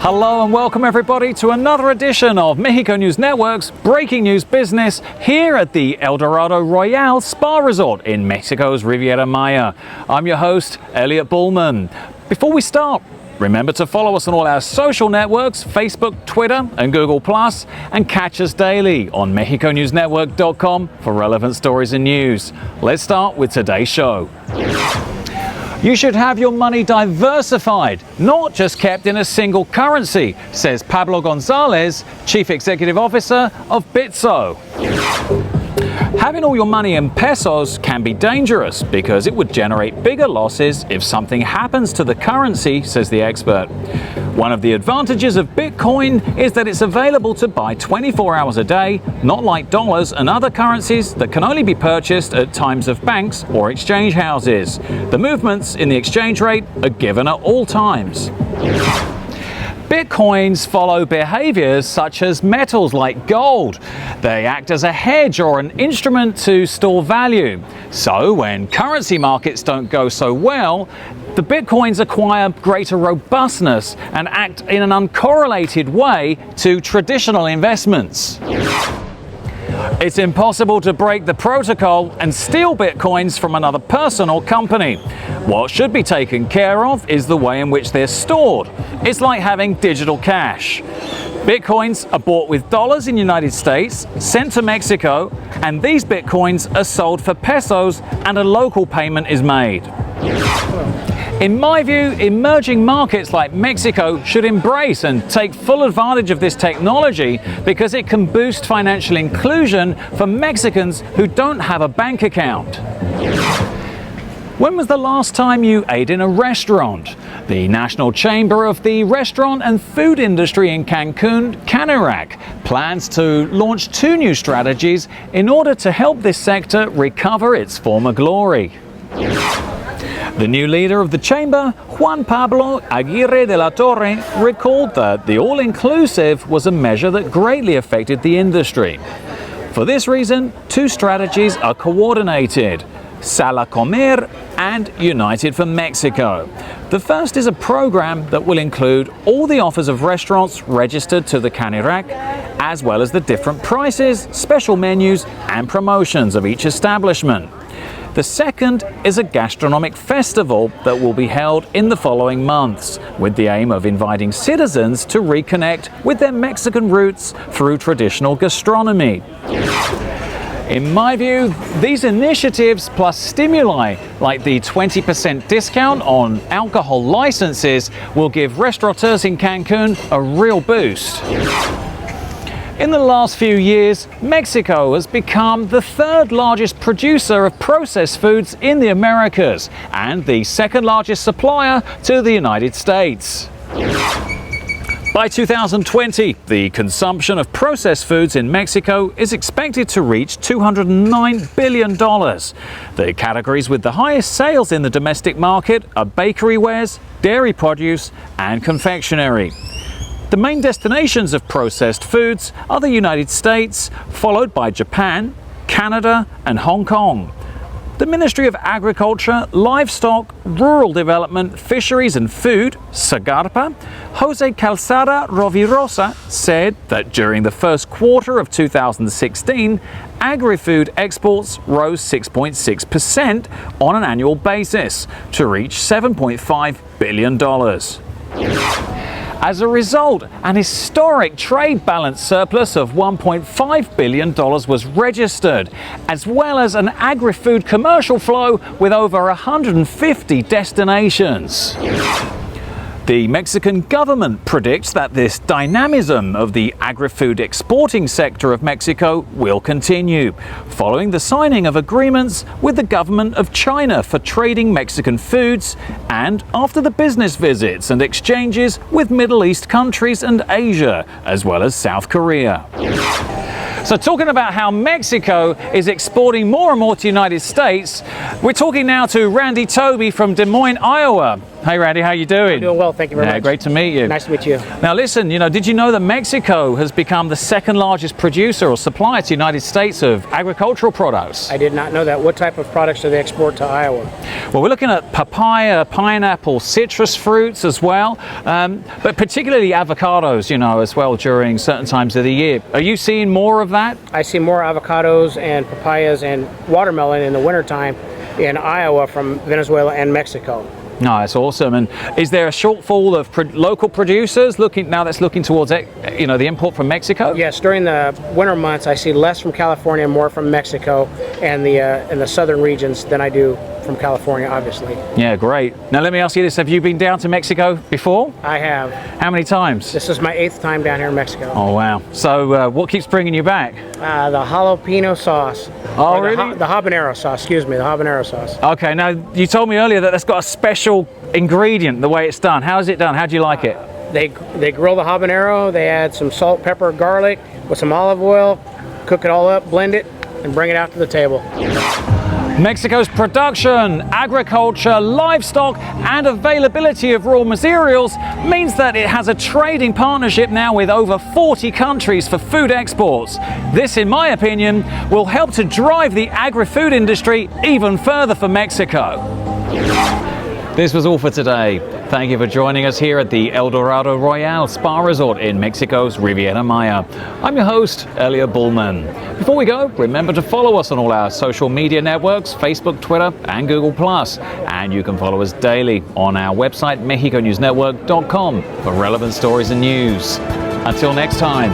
Hello and welcome everybody to another edition of Mexico News Network's Breaking News Business here at the El Dorado Royale Spa Resort in Mexico's Riviera Maya. I'm your host, Elliot Bullman. Before we start, remember to follow us on all our social networks, Facebook, Twitter and Google+, and catch us daily on MexicoNewsNetwork.com for relevant stories and news. Let's start with today's show. You should have your money diversified, not just kept in a single currency, says Pablo Gonzalez, Chief Executive Officer of Bitso. Having all your money in pesos can be dangerous because it would generate bigger losses if something happens to the currency, says the expert. One of the advantages of Bitcoin is that it's available to buy 24 hours a day, not like dollars and other currencies that can only be purchased at times of banks or exchange houses. The movements in the exchange rate are given at all times. Bitcoins follow behaviors such as metals like gold. They act as a hedge or an instrument to store value. So when currency markets don't go so well, the Bitcoins acquire greater robustness and act in an uncorrelated way to traditional investments. It's impossible to break the protocol and steal Bitcoins from another person or company. What should be taken care of is the way in which they're stored. It's like having digital cash. Bitcoins are bought with dollars in the United States, sent to Mexico, and these Bitcoins are sold for pesos and a local payment is made. In my view, emerging markets like Mexico should embrace and take full advantage of this technology because it can boost financial inclusion for Mexicans who don't have a bank account. When was the last time you ate in a restaurant? The National Chamber of the Restaurant and Food Industry in Cancun, CANIRAC, plans to launch 2 new strategies in order to help this sector recover its former glory. The new leader of the chamber, Juan Pablo Aguirre de la Torre, recalled that the all-inclusive was a measure that greatly affected the industry. For this reason, 2 strategies are coordinated: Sal a Comer and United for Mexico. The first is a program that will include all the offers of restaurants registered to the CANIRAC, as well as the different prices, special menus and promotions of each establishment. The second is a gastronomic festival that will be held in the following months, with the aim of inviting citizens to reconnect with their Mexican roots through traditional gastronomy. In my view, these initiatives plus stimuli like the 20% discount on alcohol licenses will give restaurateurs in Cancun a real boost. In the last few years, Mexico has become the 3rd largest producer of processed foods in the Americas and the 2nd largest supplier to the United States. By 2020, the consumption of processed foods in Mexico is expected to reach $209 billion. The categories with the highest sales in the domestic market are bakery wares, dairy produce, and confectionery. The main destinations of processed foods are the United States, followed by Japan, Canada, and Hong Kong. The Ministry of Agriculture, Livestock, Rural Development, Fisheries and Food, SAGARPA, Jose Calzada Rovirosa, said that during the first quarter of 2016, agri-food exports rose 6.6% on an annual basis to reach $7.5 billion. As a result, an historic trade balance surplus of $1.5 billion was registered, as well as an agri-food commercial flow with over 150 destinations. The Mexican government predicts that this dynamism of the agri-food exporting sector of Mexico will continue, following the signing of agreements with the government of China for trading Mexican foods, and after the business visits and exchanges with Middle East countries and Asia, as well as South Korea. So talking about how Mexico is exporting more and more to the United States, we're talking now to Randy Toby from Des Moines, Iowa. Hey Randy, how you doing? I'm doing well, thank you very much. Great to meet you. Nice to meet you. Now listen, did you know that Mexico has become the second largest producer or supplier to the United States of agricultural products? I did not know that. What type of products do they export to Iowa? Well, we're looking at papaya, pineapple, citrus fruits as well, but particularly avocados, as well during certain times of the year. Are you seeing more of that? I see more avocados and papayas and watermelon in the wintertime in Iowa from Venezuela and Mexico. No, that's awesome. And is there a shortfall of local producers that's looking towards the import from Mexico? Yes, during the winter months I see less from California, more from Mexico and the southern regions than I do from California, obviously. Yeah, great. Now let me ask you this, have you been down to Mexico before? I have. How many times? This is my 8th time down here in Mexico. Oh wow. So what keeps bringing you back? The jalapeno sauce. Oh really? The habanero sauce, excuse me, the habanero sauce. Okay, now you told me earlier that that's got a special ingredient, the way it's done. How is it done? How do you like it? They grill the habanero, they add some salt, pepper, garlic with some olive oil, cook it all up, blend it, and bring it out to the table. Mexico's production, agriculture, livestock and availability of raw materials means that it has a trading partnership now with over 40 countries for food exports. This, in my opinion, will help to drive the agri-food industry even further for Mexico. This was all for today. Thank you for joining us here at the El Dorado Royale Spa Resort in Mexico's Riviera Maya. I'm your host, Elliot Bullman. Before we go, remember to follow us on all our social media networks, Facebook, Twitter, and Google+. And you can follow us daily on our website, MexicoNewsNetwork.com, for relevant stories and news. Until next time.